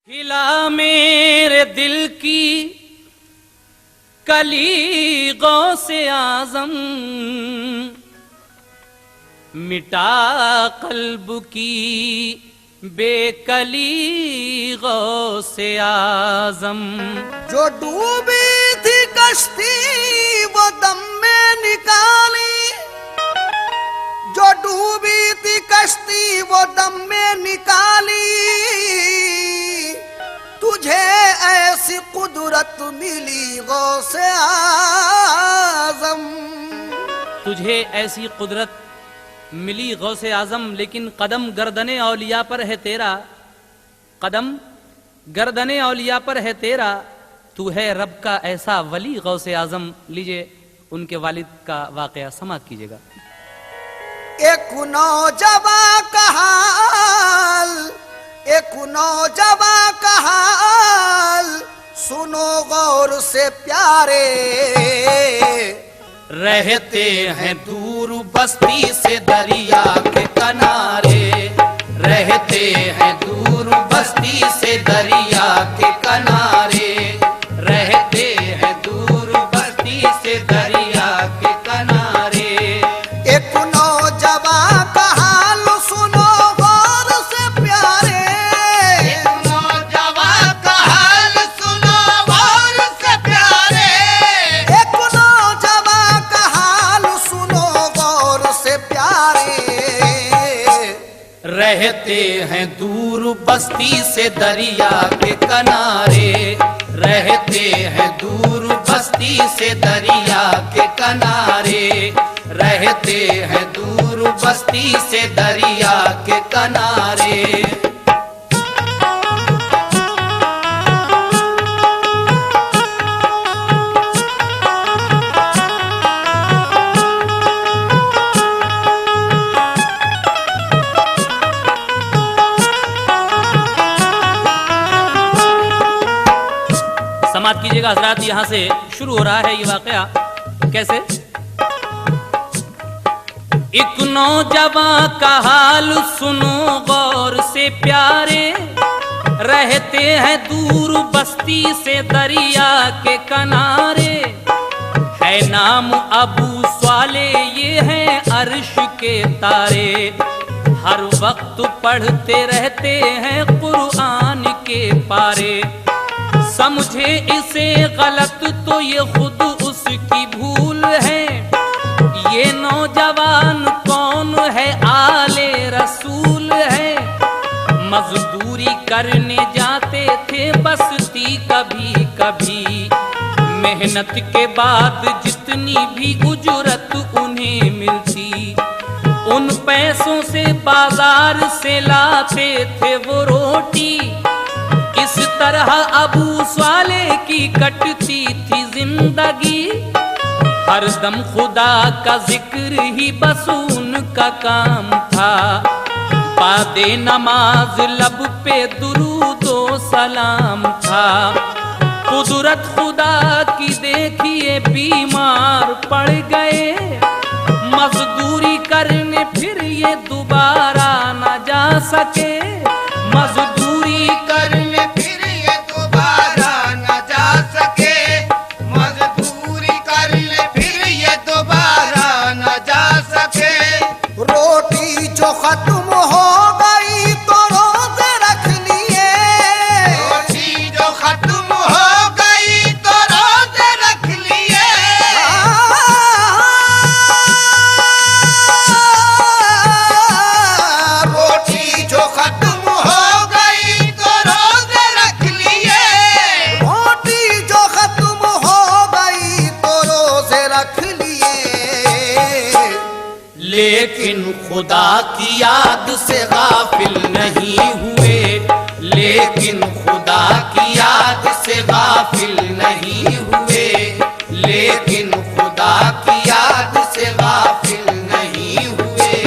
हिला मेरे दिल की कली गौसे आजम, मिटा कल्ब की बेकली गौसे आजम। जो डूबी थी कश्ती वो दम में निकाली, जो डूबी थी कश्ती वो दम में निकाली। तुझे ऐसी कुदरत मिली गौसे आजम, तुझे ऐसी कुदरत मिली गौसे आजम, लेकिन कदम गर्दने औलिया पर है तेरा, कदम गर्दने औलिया पर है तेरा। तू है रब का ऐसा वली गौसे आजम। लीजिए उनके वालिद का वाकया समाप्त कीजिएगा। एक नौजवान का हाल, एक नौजवान का हाल सुनो गौर से प्यारे। रहते हैं दूर बस्ती से दरिया के किनारे, रहते हैं दूर बस्ती से दरिया के किनारे, रहते हैं दूर बस्ती से दरिया के किनारे। एक नौजवान का हाल सुनो गौर से प्यारे, एक नौजवान का हाल सुनो गौर से प्यारे, एक नौजवान का हाल सुनो गौर से प्यारे। रहते हैं दूर बस्ती से दरिया के किनारे, रहते हैं दूर बस्ती से दरिया के किनारे, रहते हैं दूर बस्ती से दरिया के किनारे। समाप्त कीजिएगा हजरात। यहां से शुरू हो रहा है ये वाकया। कैसे? एक नौजवान का हाल सुनो गौर से प्यारे, रहते हैं दूर बस्ती से दरिया के किनारे। है नाम अबू स्वाले, ये हैं अर्श के तारे, हर वक्त पढ़ते रहते हैं कुरान के पारे। समझे इसे गलत तो ये खुद उसकी भूल है, ये नौजवान कौन है? आले रसूल है। मजदूरी करने जाते थे बस्ती कभी कभी, मेहनत के बाद जितनी भी उजरत उन्हें मिलती, उन पैसों से बाजार से लाते थे वो रोटी। इस तरह अबू स्वाले की कटती थी जिंदगी, हर दम खुदा का जिक्र ही बस उनका काम था। बादे नमाज लब पे दुरूदो सलाम था। कुदरत खुदा की देखिए बीमार पड़ गए, मजदूरी करने फिर ये दोबारा न जा सके। मजदूरी करने फिर ये दोबारा न जा सके, मजदूरी करने फिर ये दोबारा न जा सके। रोटी जो खत्म हो गई तो रोजे रख लिए, रोटी जो खत्म हो गई तो रोजे रख लिए। रोटी जो खत्म हो गई तो रोजे रख लिए, रोटी जो खत्म हो गई तो रोजे रख लिए। लेकिन खुदा की याद से गाफिल नहीं हुए, लेकिन खुदा की याद से गाफिल नहीं हुए, लेकिन खुदा की याद से गाफिल नहीं हुए।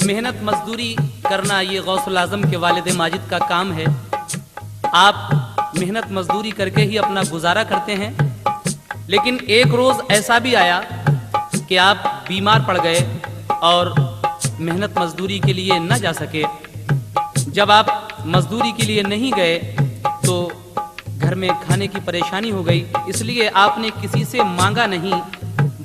मेहनत मजदूरी करना ये गौसुल आजम के वालिद माजिद का काम है। आप मेहनत मजदूरी करके ही अपना गुजारा करते हैं। लेकिन एक रोज ऐसा भी आया कि आप बीमार पड़ गए और मेहनत मजदूरी के लिए न जा सके। जब आप मजदूरी के लिए नहीं गए तो घर में खाने की परेशानी हो गई, इसलिए आपने किसी से मांगा नहीं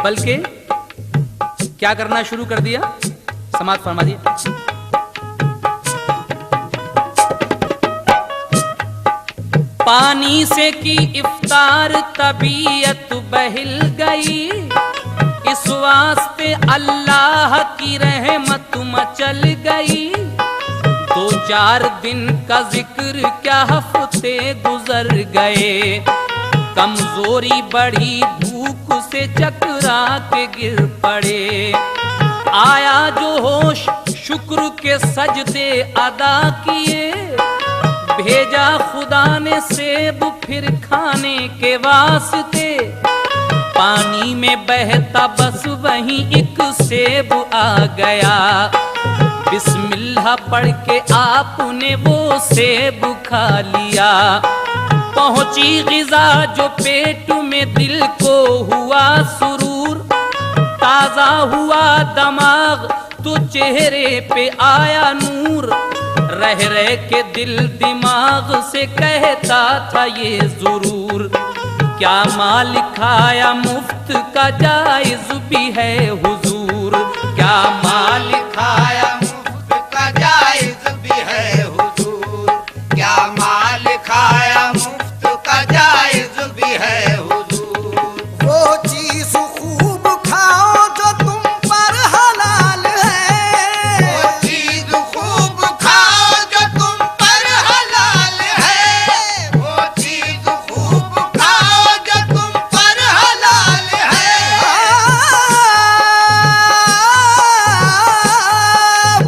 बल्कि क्या करना शुरू कर दिया, समाप्त फरमा दिया। पानी से की इफ्तार तबीयत बहिल गई, इस वास्ते अल्लाह की रहमत मचल गई। 2-4 दिन का जिक्र क्या हफ्ते गुजर गए, कमजोरी बढ़ी भूख से चकरा के गिर पड़े। आया जो होश शुक्र के सजदे अदा किए, भेजा खुदा ने सेब फिर खाने के वास्ते। पानी में बहता बस वहीं एक सेब आ गया, बिस्मिल्लाह पढ़ के आपने वो सेब खा लिया। पहुंची गिजा जो पेट में, दिल को हुआ सुरूर, ताजा हुआ दिमाग तो चेहरे पे आया नूर। रह रह के दिल दिमाग से कहता था ये जरूर, क्या माल खाया मुफ्त का जायज भी है हुजूर। क्या माल खाया मुफ्त का जायज भी है हुजूर, क्या माल खाया मुफ्त का जायज भी है हुजूर। वो चीज खूब खाओ जो तुम पर हलाल है, वो चीज खूब खाओ जो तुम पर हलाल है, वो चीज खूब खाओ जो तुम पर हलाल है।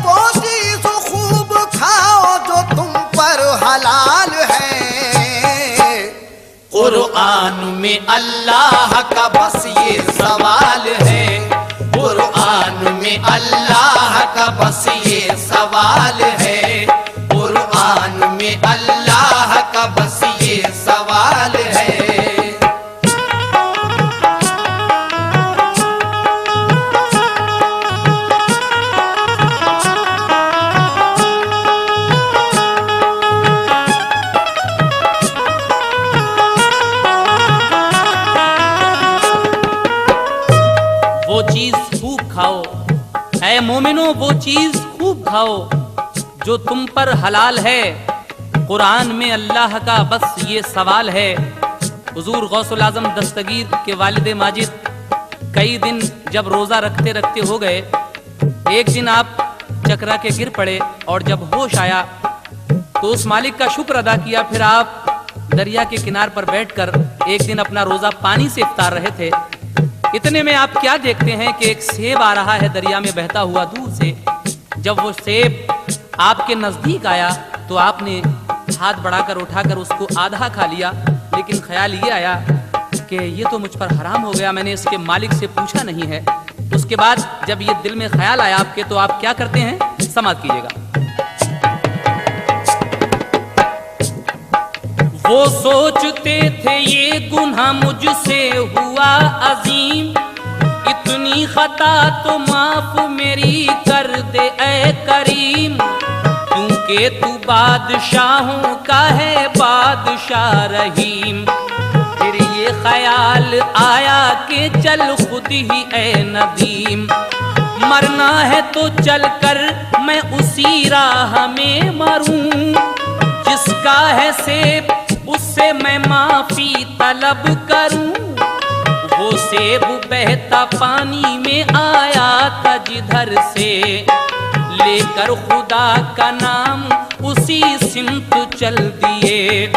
वो चीज खूब खाओ जो तुम पर हलाल है। कुरान में अल्लाह का बस ये सवाल है, कुरान में अल्लाह का बस ये सवाल है, कुरान में अल्लाह का बस ये सवाल है। वो चीज खूब खाओ, ऐ मोमिनो वो चीज खूब खाओ जो तुम पर हलाल है। कुरान में अल्लाह का बस ये सवाल है। हुजूर गौसुल आजम दस्तगीर के वालिद माजिद कई दिन जब रोजा रखते रखते हो गए, एक दिन आप चकरा के गिर पड़े और जब होश आया तो उस मालिक का शुक्र अदा किया। फिर आप दरिया के किनार पर बैठकर एक दिन अपना रोजा पानी से इफ्तार रहे थे। इतने में आप क्या देखते हैं कि एक सेब आ रहा है दरिया में बहता हुआ दूर से। जब वो सेब आपके नजदीक आया तो आपने हाथ बढ़ाकर उठाकर उसको आधा खा लिया, लेकिन ख्याल ये आया कि ये तो मुझ पर हराम हो गया, मैंने इसके मालिक से पूछा नहीं है। उसके बाद जब ये दिल में ख्याल आया आपके, तो आप क्या करते हैं, समाप्त कीजिएगा। वो सोचते थे ये गुनाह मुझसे हुआ अजीम, इतनी खता तो माफ मेरी कर दे ऐ करीम। क्योंकि तू बादशाहों का है बादशाह रहीम। फिर ये ख्याल आया कि चल खुद ही ऐ नदीम, मरना है तो चल कर मैं उसी राह में मरूं। जिसका है सेब उससे मैं माफी तलब करूं। वो सेब बहता पानी में आया था जिधर से, लेकर खुदा का नाम उसी सिमत चल दिए।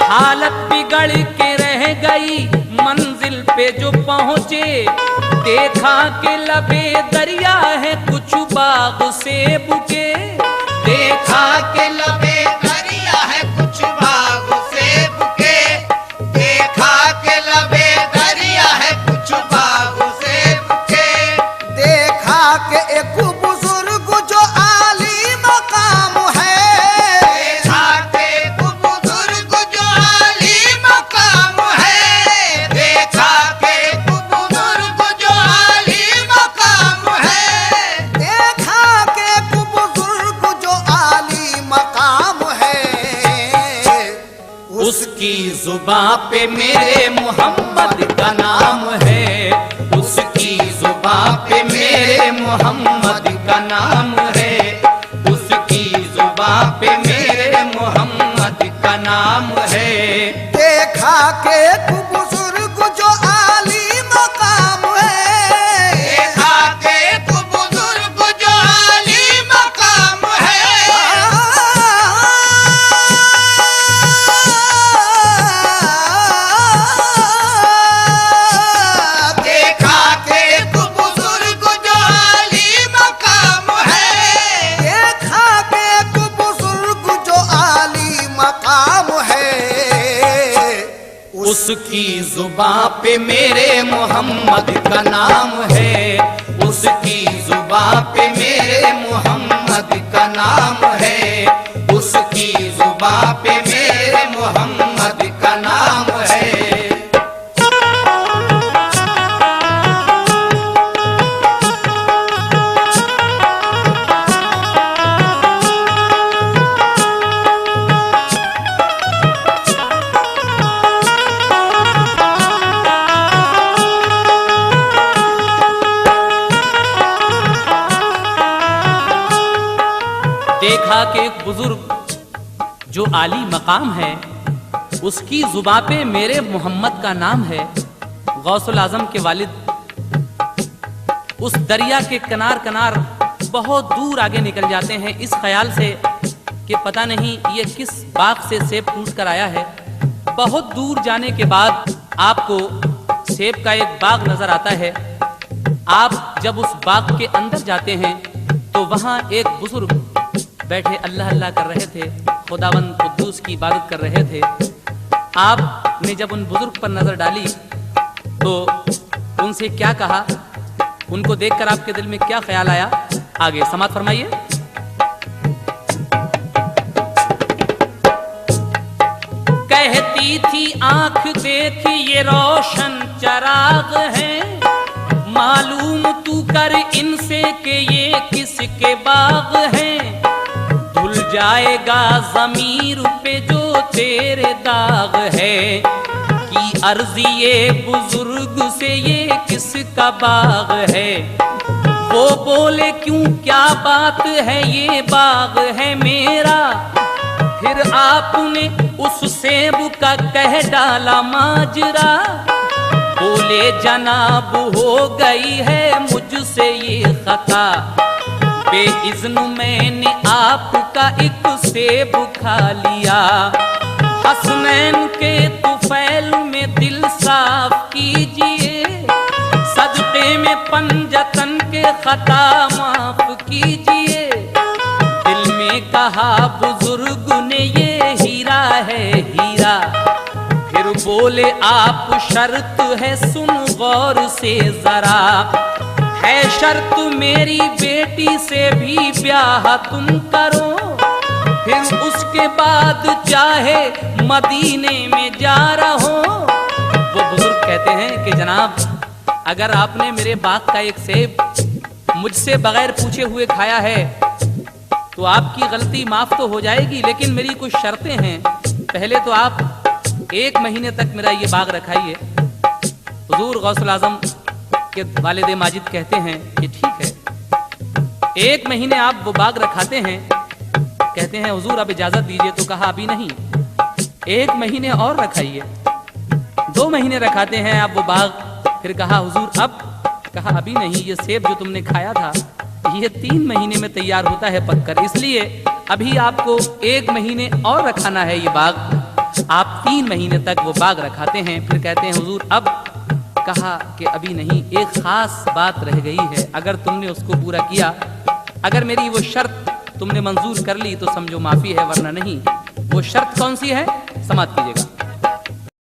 हालत बिगड़ के रह गई मंजिल पे जो पहुंचे, देखा के लबे दरिया है कुछ बाग सेब के। देखा के लबे दरिया है कुछ बाग सेब के, देखा के लबे दरिया है कुछ बाग सेब के। देखा के एक बुजुर्ग जो जुबां पे मेरे मोहम्मद का नाम है, उसकी जुबां पे मेरे मोहम्मद का नाम है, उसकी जुबां पे मेरे मोहम्मद का नाम है। देखा के तू बुजुर्ग जो आली मकाम है, देखा के तू बुजुर्ग जो आली मकाम है, देखा के तू बुजुर्ग जो आली मकाम है, देखा के तू बुजुर्ग जो आली मकाम है। उसकी जुबां पे मेरे मोहम्मद का नाम है, उसकी जुबां पे मेरे मोहम्मद का नाम है, उसकी जुबां पे मेरे मोहम्मद का नाम है। देखा कि एक बुजुर्ग जो आली मकाम है, उसकी जुबां पे मेरे मोहम्मद का नाम है। गौसुल आजम के वालिद उस दरिया के किनार किनार बहुत दूर आगे निकल जाते हैं, इस ख्याल से कि पता नहीं ये किस बाग से सेब टूट कर आया है। बहुत दूर जाने के बाद आपको सेब का एक बाग नजर आता है। आप जब उस बाग के अंदर जाते हैं तो वहां एक बुजुर्ग बैठे अल्लाह अल्लाह कर रहे थे, खुदावंद कुद्दूस की इबादत कर रहे थे। आपने जब उन बुजुर्ग पर नजर डाली तो उनसे क्या कहा, उनको देखकर आपके दिल में क्या ख्याल आया, आगे समात फरमाइए। कहती थी आंख देखी ये रोशन चराग है, मालूम तू कर इनसे कि ये किसके बाग हैं। धुल जाएगा ज़मीर पे जो तेरे दाग है, कि अर्ज़ी ये बुजुर्ग से ये किसका बाग है। वो बोले क्यों क्या बात है, ये बाग है मेरा। फिर आपने उस सेब का कह डाला माजरा। बोले जनाब हो गई है मुझसे ये खता, बेइज़्न मैंने आपका एक सेब खा लिया। हसनैन के तुफैल में दिल साफ कीजिए, सजदे में पंजतन के खता माफ कीजिए। दिल में कहा बुजुर्ग ने ये हीरा है हीरा। फिर बोले आप शर्त है सुन गौर से जरा, है शर्त मेरी बेटी से भी ब्याह तुम करो। फिर उसके बाद चाहे मदीने में जा रहो। वो बुजुर्ग कहते हैं कि जनाब, अगर आपने मेरे बाग का एक सेब मुझसे बगैर पूछे हुए खाया है तो आपकी गलती माफ तो हो जाएगी, लेकिन मेरी कुछ शर्तें हैं। पहले तो आप 1 महीने तक मेरा ये बाग रखाइए। हुजूर गौसुल आजम के वालिद माजिद कहते हैं कि ठीक है। 1 महीने आप वो बाग रखाते हैं, कहते हैं हुजूर अब इजाजत दीजिए, तो कहा अभी नहीं, 1 महीने और रखाइए। 2 महीने रखाते हैं आप वो बाग, फिर कहा हुजूर अब, कहा अभी नहीं, ये सेब जो तुमने खाया था ये 3 महीने में तैयार होता है पककर, इसलिए अभी आपको 1 महीने और रखाना है ये बाग। आप 3 महीने तक वो बाग रखाते हैं, फिर कहते हैं हुजूर अब, कहा कि अभी नहीं, एक खास बात रह गई है, अगर तुमने उसको पूरा किया, अगर मेरी वो शर्त तुमने मंजूर कर ली तो समझो माफी है, वरना नहीं। वो शर्त कौन सी है, समाप्त कीजिएगा।